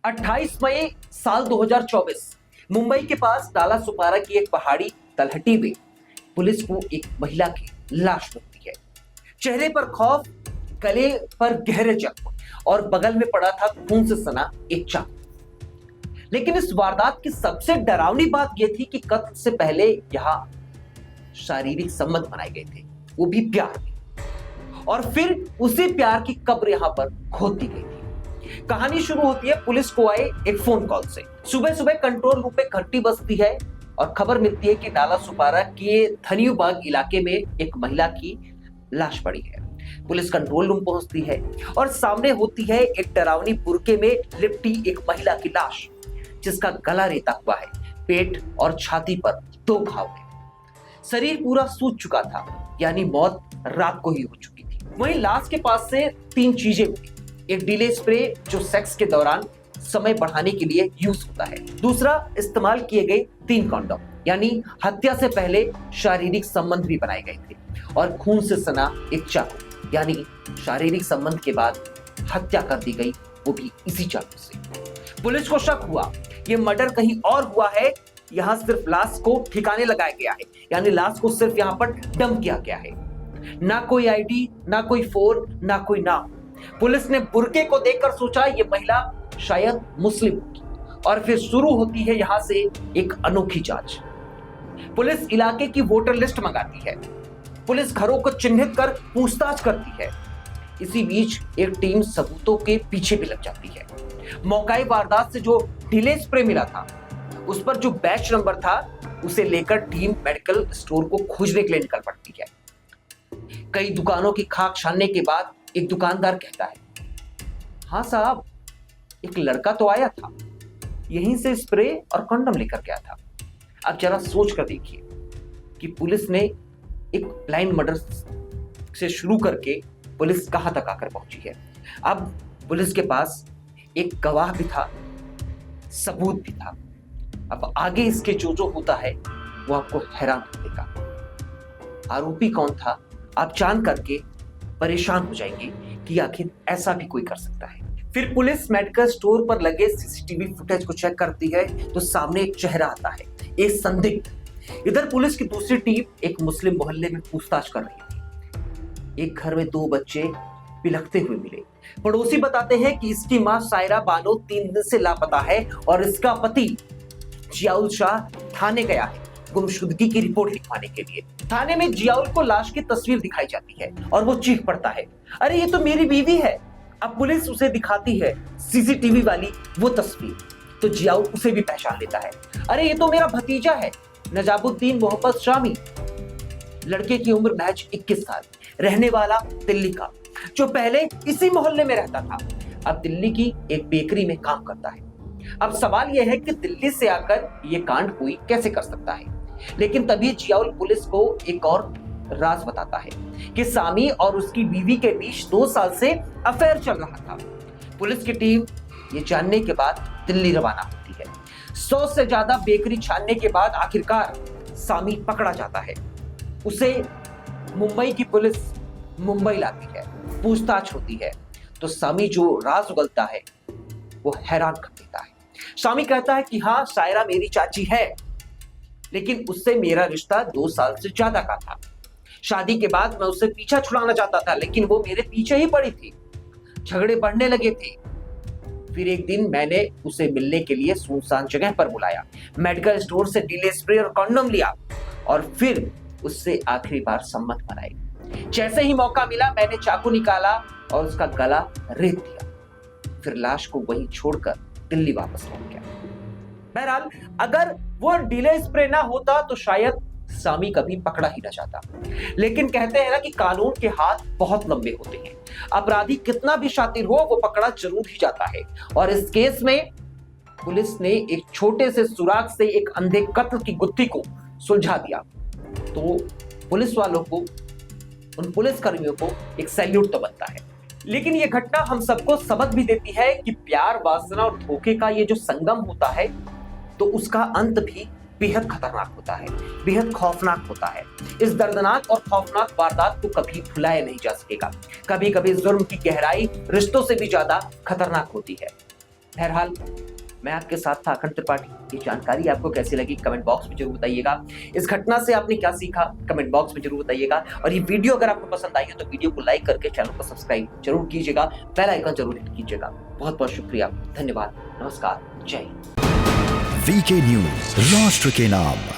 28 मई साल 2024 मुंबई के पास डाला सुपारा की एक पहाड़ी तलहटी में पुलिस को एक महिला की लाश मिलती है। चेहरे पर खौफ, गले पर गहरे जख्म और बगल में पड़ा था खून से सना एक चाकू। लेकिन इस वारदात की सबसे डरावनी बात यह थी कि कत्ल से पहले यहां शारीरिक संबंध बनाए गए थे, वो भी प्यार में। और फिर उसी प्यार की कब्र यहां पर खोद दी गई थी। कहानी शुरू होती है पुलिस को आए एक फोन कॉल से। सुबह सुबह कंट्रोल रूम में घंटी बजती है और खबर मिलती है कि डाला सुपारा के धनियूबाग इलाके में एक महिला की लाश पड़ी है। पुलिस कंट्रोल रूम पहुंचती है और सामने होती है एक डरावनी बुर्के में लिपटी एक महिला की लाश, जिसका गला रेता हुआ है। पेट और छाती पर 2 घाव है। शरीर पूरा सूज चुका था, यानी मौत रात को ही हो चुकी थी। वहीं लाश के पास से 3 चीजें मिली। एक डीले स्प्रे जो सेक्स के दौरान समय बढ़ाने के लिए यूज होता है। दूसरा, इस्तेमाल किए गए 3 कॉन्डोम, यानी हत्या से पहले शारीरिक संबंध भी बनाए गए थे। और खून से सना एक चाकू, यानी शारीरिक संबंध के बाद हत्या कर दी गई, वो भी इसी चाकू से। पुलिस को शक हुआ ये मर्डर कहीं और हुआ है। यहाँ सिर्फ लाश को ठिकाने लगाया गया है, यानी लाश को सिर्फ यहाँ पर डंप किया गया है। ना कोई आईडी, ना कोई फोन, ना कोई नाम। पुलिस ने बुर्के को देखकर सोचा ये महिला शायद मुस्लिम होगी। और फिर शुरू होती है यहाँ से एक अनोखी जांच। पुलिस इलाके की वोटर लिस्ट मंगाती है। पुलिस घरों को चिन्हित कर पूछताछ करती है। इसी बीच एक टीम सबूतों के पीछे भी लग जाती है। मौकाई वारदात से जो डीले स्प्रे मिला था, उस पर जो बैच नंबर था, उसे लेकर टीम मेडिकल स्टोर को खोजने के लिए निकल पड़ती है। कई दुकानों की खाक छानने के बाद एक दुकानदार कहता है, हाँ साहब, एक लड़का तो आया था, यहीं से स्प्रे और कंडोम लेकर गया था। अब जरा सोच कर देखिए कि पुलिस ने एक ब्लाइंड मर्डर से शुरू करके पुलिस कहां तक आकर पहुंची है। अब पुलिस के पास एक गवाह भी था, सबूत भी था। अब आगे इसके जो होता है वो आपको हैरान कर देगा। आरोपी कौन था, आप जान करके परेशान हो जाएंगे कि आखिर ऐसा भी कोई कर सकता है। फिर पुलिस मेडिकल स्टोर पर लगे सीसीटीवी फुटेज को चेक करती है तो सामने एक चेहरा आता है, एक संदिग्ध। इधर पुलिस की दूसरी टीम एक मुस्लिम मोहल्ले में पूछताछ कर रही थी। एक घर में 2 बच्चे बिलखते हुए मिले। पड़ोसी बताते हैं कि इसकी मां सायरा बानो 3 दिन से लापता है और इसका पति जियाउल शाह थाने गया है गुमशुदगी की रिपोर्ट लिखवाने के लिए। थाने में जियाउल को लाश की तस्वीर दिखाई जाती है और वो चीख पड़ता है, अरे ये तो मेरी बीवी है। अब पुलिस उसे दिखाती है सीसीटीवी वाली वो तस्वीर, तो जियाउल उसे भी पहचान लेता है, अरे ये तो मेरा भतीजा है, नजाबुद्दीन मोहम्मद शामी। लड़के की उम्र महज 21 साल, रहने वाला दिल्ली का, जो पहले इसी मोहल्ले में रहता था, अब दिल्ली की एक बेकरी में काम करता है। अब सवाल यह है कि दिल्ली से आकर यह कांड कोई कैसे कर सकता है। लेकिन तभी जियाउल पुलिस को एक और राज बताता है कि सामी और उसकी बीवी के बीच 2 साल से अफेयर चल रहा था। पुलिस की टीम ये जानने के बाद दिल्ली रवाना होती है। 100 से ज्यादा बेकरी छानने के बाद आखिरकार सामी पकड़ा जाता है। उसे मुंबई की पुलिस मुंबई लाती है, पूछताछ होती है तो सामी जो राज उगलता है वो हैरान कर देता है। सामी कहता है कि हाँ, सायरा मेरी चाची है, लेकिन उससे मेरा रिश्ता 2 साल से ज्यादा का था। शादी के बाद मैं उससे पीछा छुड़ाना चाहता था, लेकिन वो मेरे पीछे ही पड़ी थी। झगड़े बढ़ने लगे थे। फिर एक दिन मैंने उसे मिलने के लिए सुनसान जगह पर बुलाया, मेडिकल स्टोर से डीले स्प्रे और कंडोम लिया और फिर उससे आखिरी बार संबंध बनाए। जैसे ही मौका मिला मैंने चाकू निकाला और उसका गला रेत दिया। फिर लाश को वहीं छोड़कर दिल्ली वापस लौट गया। बहरहाल, अगर वो डीले स्प्रे ना होता तो शायद सामी कभी पकड़ा ही ना जाता। लेकिन कहते हैं ना कि कानून के हाथ बहुत लंबे होते हैं। अपराधी कितना भी शातिर हो, वो पकड़ा जरूर ही जाता है। और इस केस में पुलिस ने एक छोटे से सुराग से एक अंधे कत्ल की गुत्थी को सुलझा दिया। तो पुलिस वालों को, उन पुलिस कर्मियों को एक सैल्यूट तो बनता है। लेकिन ये घटना हम सबको सबक भी देती है कि प्यार, वासना और धोखे का ये जो संगम होता है, तो उसका अंत भी बेहद खतरनाक होता है, बेहद खौफनाक होता है। इस दर्दनाक और खौफनाक वारदात को कभी भुलाया नहीं जा सकेगा। कभी कभी जुर्म की गहराई रिश्तों से भी ज्यादा खतरनाक होती है। बहरहाल मैं आपके साथ था अखंड त्रिपाठी। ये जानकारी आपको कैसी लगी कमेंट बॉक्स में जरूर बताइएगा। इस घटना से आपने क्या सीखा कमेंट बॉक्स में जरूर बताइएगा। और ये वीडियो अगर आपको पसंद आई हो तो वीडियो को लाइक करके चैनल को सब्सक्राइब जरूर कीजिएगा, बेल आइकन जरूर हिट कीजिएगा। बहुत बहुत शुक्रिया, धन्यवाद, नमस्कार, जय हिंद। वीके न्यूज, राष्ट्र के नाम।